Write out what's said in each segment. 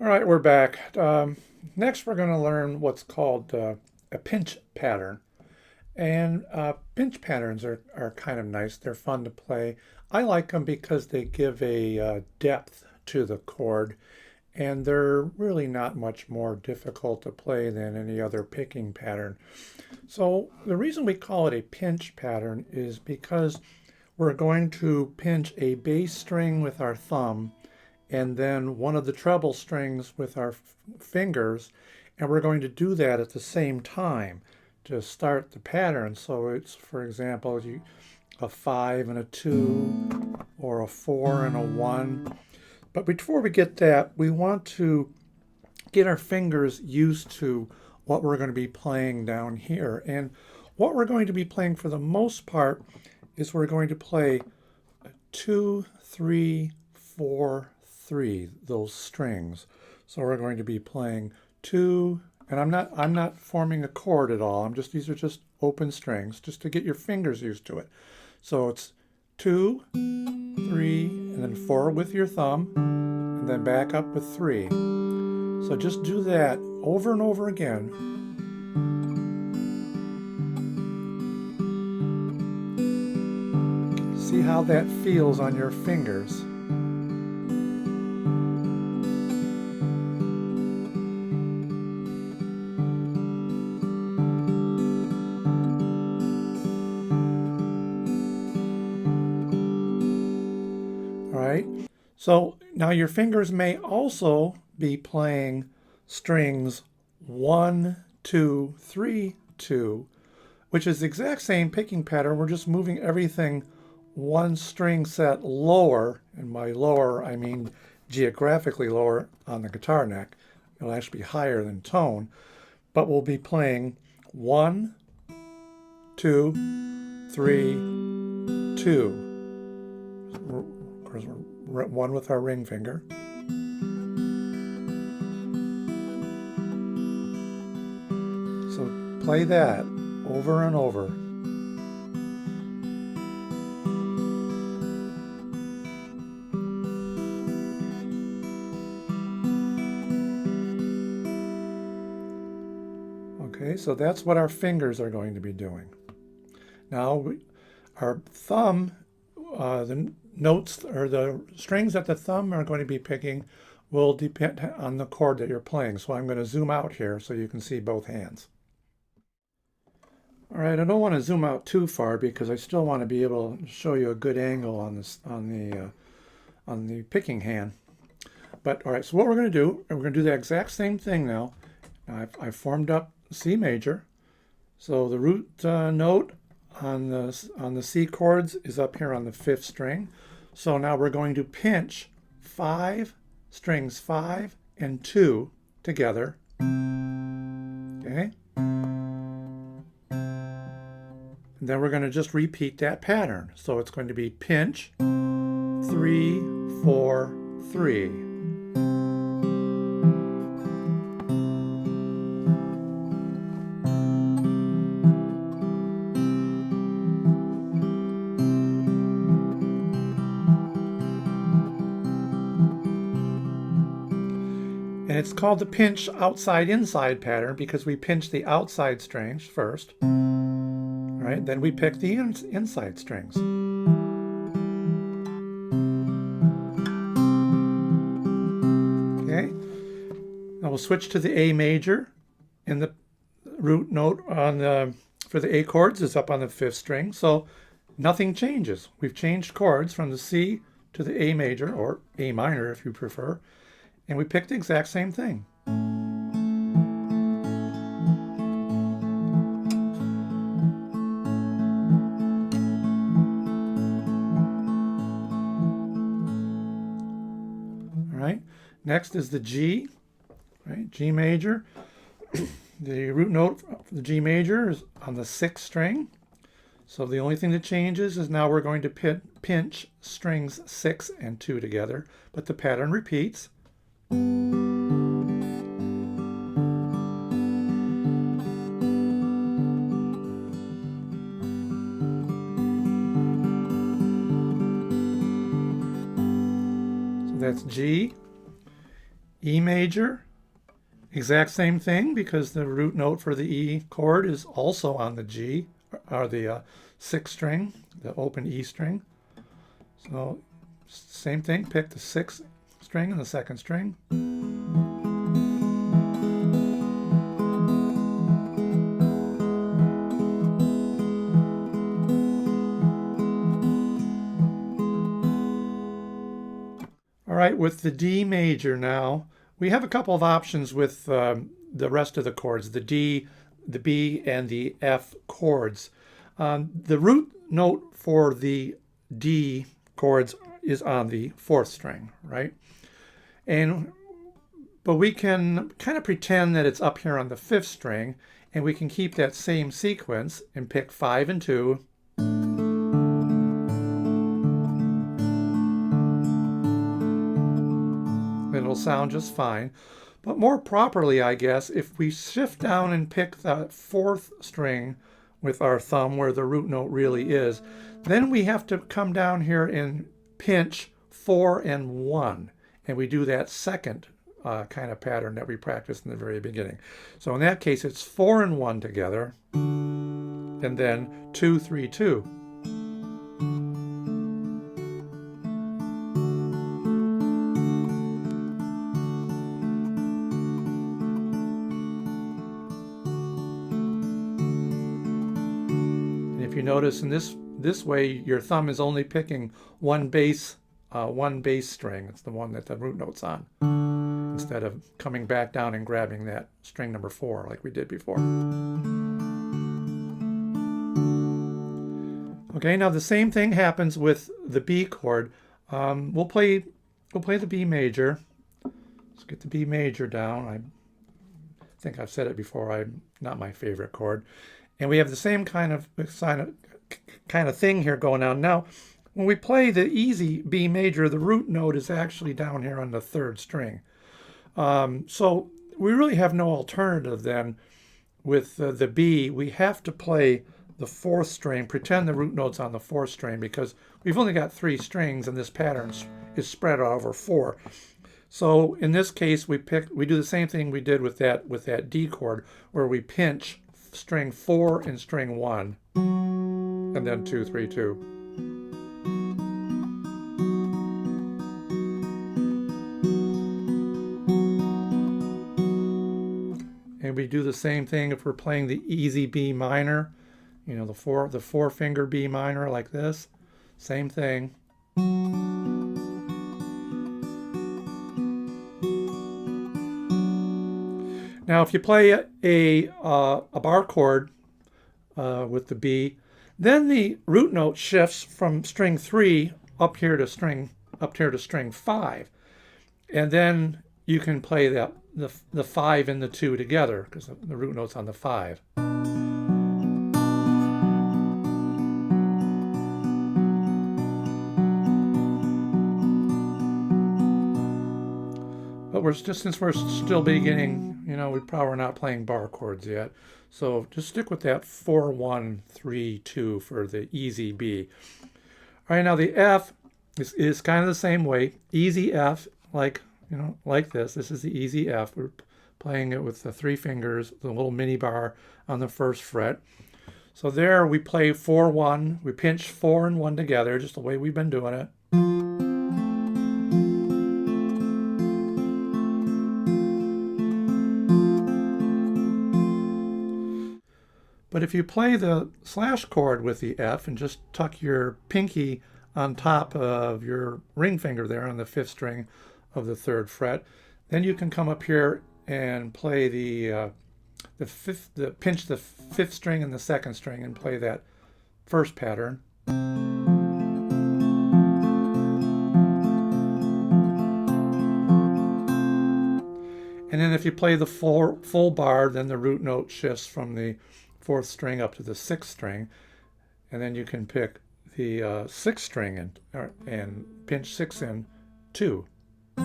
All right, we're back. Next, we're going to learn what's called a pinch pattern. And pinch patterns are kind of nice. They're fun to play. I like them because they give a depth to the chord, and they're really not much more difficult to play than any other picking pattern. So the reason we call it a pinch pattern is because we're going to pinch a bass string with our thumb and then one of the treble strings with our fingers, and we're going to do that at the same time to start the pattern. So it's, for example, a 5 and a 2 or a 4 and a 1. But before we get that, we want to get our fingers used to what we're going to be playing down here. And what we're going to be playing for the most part is we're going to play 2, 3, 4, 3, those strings. So we're going to be playing 2, and I'm not forming a chord at all. These are just open strings just to get your fingers used to it. So it's 2, 3, and then 4 with your thumb, and then back up with 3. So just do that over and over again. See how that feels on your fingers. All right. So now your fingers may also be playing strings 1, 2, 3, 2, which is the exact same picking pattern. We're just moving everything one string set lower, and by lower I mean geographically lower on the guitar neck. It'll actually be higher than tone, but we'll be playing 1, 2, 3, 2. Of course, we're 1 with our ring finger. So play that over and over. Okay, so that's what our fingers are going to be doing. Now, our thumb, the notes or the strings that the thumb are going to be picking will depend on the chord that you're playing. So I'm going to zoom out here so you can see both hands. All right, I don't want to zoom out too far because I still want to be able to show you a good angle on this on the picking hand. But all right, so what we're going to do, we're going to do the exact same thing now. I've formed up C major. So the root note on the C chords is up here on the 5th string. So now we're going to pinch strings 5 and 2 together. Okay. And then we're going to just repeat that pattern. So it's going to be pinch 3, 4, 3. And it's called the pinch outside inside pattern because we pinch the outside strings first, right? Then we pick the inside strings. Okay. Now we'll switch to the A major, and the root note for the A chords is up on the 5th string. So nothing changes. We've changed chords from the C to the A major, or A minor if you prefer, and we pick the exact same thing. All right, next is the G, right? G major. The root note for the G major is on the 6th string. So the only thing that changes is now we're going to pinch strings 6 and 2 together, but the pattern repeats. So that's G. E major, exact same thing because the root note for the E chord is also on the G, or the sixth string, the open E string. So same thing, pick the sixth string and the second string. All right, with the D major now, we have a couple of options with the rest of the chords, the D, the B, and the F chords. The root note for the D chords is on the fourth string, right? But we can kind of pretend that it's up here on the fifth string, and we can keep that same sequence and pick 5 and 2. It'll sound just fine. But more properly, I guess, if we shift down and pick the fourth string with our thumb where the root note really is, then we have to come down here and pinch 4 and 1. And we do that second kind of pattern that we practiced in the very beginning. So in that case, it's 4 and 1 together, and then 2, 3, 2. If you notice in this way, your thumb is only picking one bass string. It's the one that the root note's on, instead of coming back down and grabbing that string number 4 like we did before. Okay, now the same thing happens with the B chord. We'll play the B major. Let's get the B major down. I think I've said it before. Not my favorite chord. And we have the same kind of thing here going on. Now, when we play the easy B major, the root note is actually down here on the third string. So we really have no alternative then with the B. We have to play the fourth string, pretend the root note's on the fourth string, because we've only got 3 strings and this pattern is spread out over 4. So in this case, we do the same thing we did with that D chord, where we pinch string 4 and string 1, and then 2, 3, 2. And we do the same thing if we're playing the easy B minor, you know, the four finger B minor like this. Same thing. Now, if you play a bar chord with the B, then the root note shifts from string 3 up here to string 5, and then you can play the 5 and the 2 together because the root note's on the 5. But since we're still beginning, you know, we're not playing bar chords yet. So just stick with that 4, 1, 3, 2 for the easy B. All right, now the F is kind of the same way. Easy F, like this. This is the easy F. We're playing it with the 3 fingers, the little mini bar on the first fret. So there we play 4, 1. We pinch 4 and 1 together, just the way we've been doing it. But if you play the slash chord with the F and just tuck your pinky on top of your ring finger there on the 5th string of the 3rd fret, then you can come up here and play pinch the 5th string and the 2nd string and play that first pattern. And then if you play the full bar, then the root note shifts from the 4th string up to the 6th string, and then you can pick the 6th string and pinch 6 and 2. All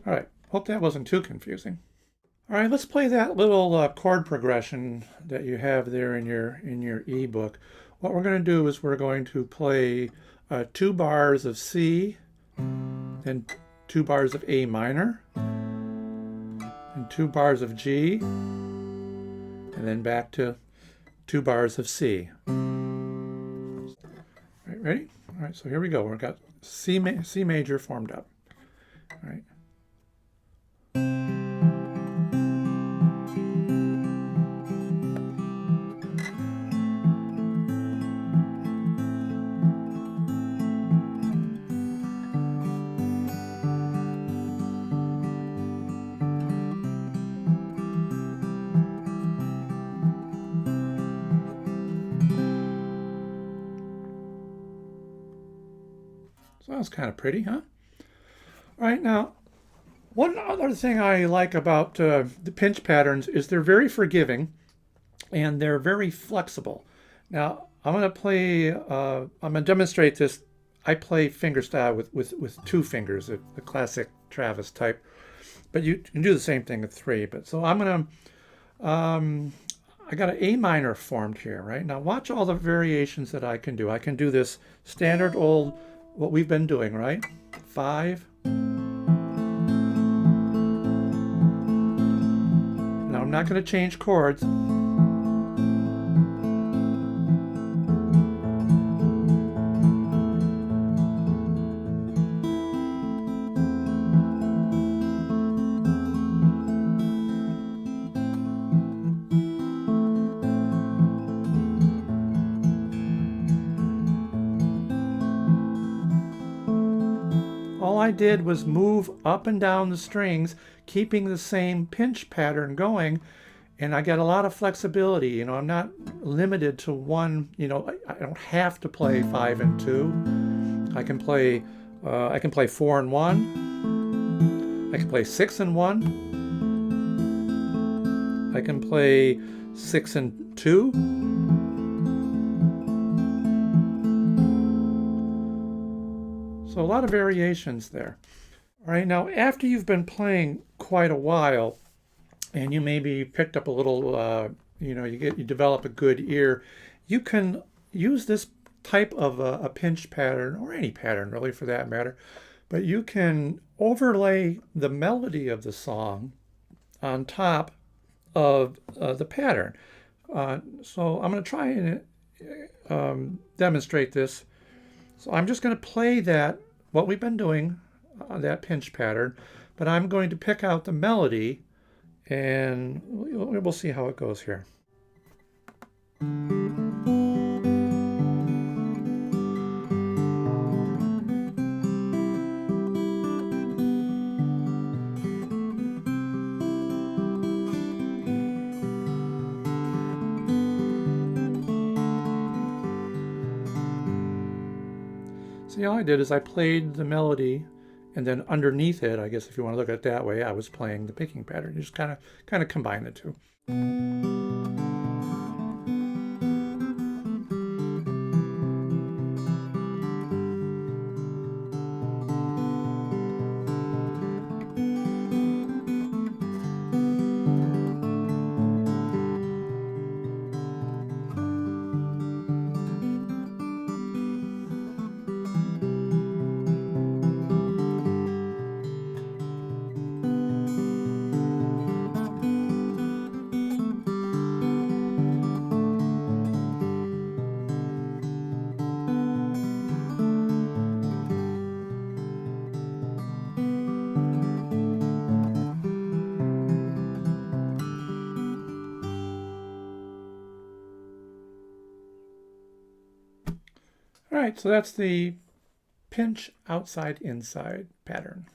right, hope that wasn't too confusing. All right, let's play that little chord progression that you have there in your ebook. What we're going to do is we're going to play 2 bars of C, then 2 bars of A minor, and 2 bars of G, and then back to 2 bars of C. All right, ready? All right, so here we go. We've got C major formed up. All right. So that's kind of pretty, huh? All right, now, one other thing I like about the pinch patterns is they're very forgiving and they're very flexible. Now, I'm going to demonstrate this. I play fingerstyle with 2 fingers, the classic Travis type, but you can do the same thing with 3. But so I got an A minor formed here, right? Now watch all the variations that I can do. I can do this standard old, what we've been doing, right? 5. Now I'm not going to change chords. All I did was move up and down the strings, keeping the same pinch pattern going, and I get a lot of flexibility. You know, I'm not limited to one. You know, I don't have to play 5 and 2. I can play 4 and 1. I can play 6 and 1. I can play 6 and 2. So a lot of variations there. All right, now after you've been playing quite a while, and you maybe picked up a little, you develop a good ear, you can use this type of a pinch pattern, or any pattern really for that matter, but you can overlay the melody of the song on top of the pattern. So I'm going to try and demonstrate this. So I'm just going to play what we've been doing, that pinch pattern, but I'm going to pick out the melody and we'll see how it goes here. See, all I did is I played the melody, and then underneath it, I guess if you want to look at it that way, I was playing the picking pattern. You just kind of combine the two. All right, so that's the pinch outside inside pattern.